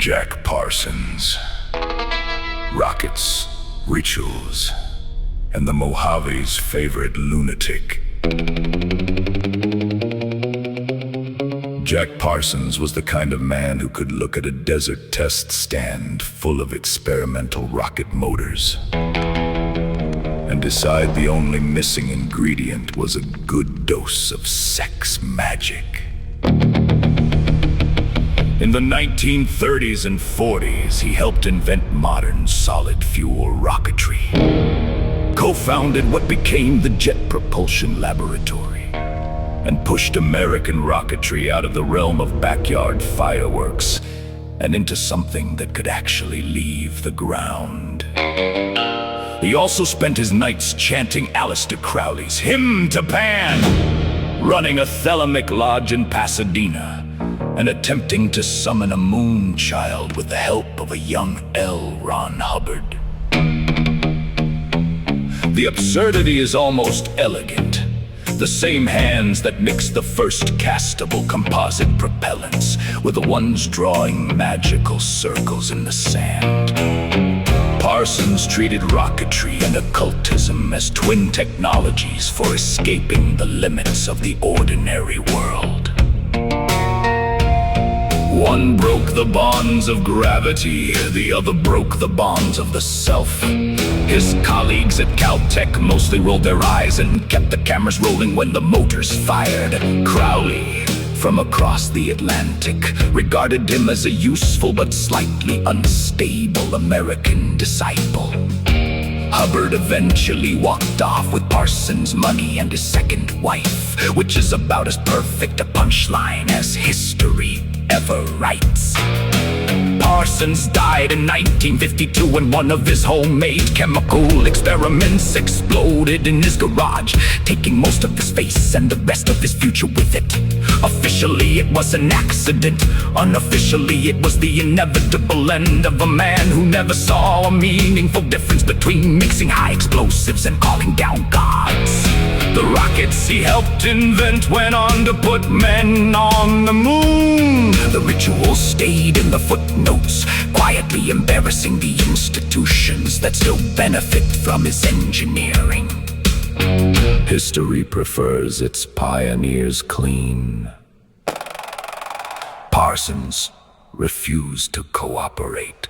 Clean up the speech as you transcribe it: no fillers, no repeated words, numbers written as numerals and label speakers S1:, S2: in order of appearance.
S1: Jack Parsons. Rockets, rituals, and the Mojave's favorite lunatic. Jack Parsons was the kind of man who could look at a desert test stand full of experimental rocket motors and decide the only missing ingredient was a good dose of sex magic. In the 1930s and 40s, he helped invent modern solid-fuel rocketry, co-founded what became the Jet Propulsion Laboratory, and pushed American rocketry out of the realm of backyard fireworks and into something that could actually leave the ground. He also spent his nights chanting Aleister Crowley's Hymn to Pan, running a Thelemic lodge in Pasadena, and attempting to summon a moon child with the help of a young L. Ron Hubbard. The absurdity is almost elegant. The same hands that mixed the first castable composite propellants were the ones drawing magical circles in the sand. Parsons treated rocketry and occultism as twin technologies for escaping the limits of the ordinary world. One broke the bonds of gravity, the other broke the bonds of the self. His colleagues at Caltech mostly rolled their eyes and kept the cameras rolling when the motors fired. Crowley, from across the Atlantic, regarded him as a useful but slightly unstable American disciple. Hubbard eventually walked off with Parsons' money and his second wife, which is about as perfect a punchline as history ever writes. Parsons died in 1952 when one of his homemade chemical experiments exploded in his garage, taking most of his face and the rest of his future with it. Officially it was an accident, unofficially it was the inevitable end of a man who never saw a meaningful difference between mixing high explosives and calling down gods. The rockets he helped invent went on to put men on the moon. The rituals stayed in the footnotes, quietly embarrassing the institutions that still benefit from his engineering. History prefers its pioneers clean. Parsons refused to cooperate.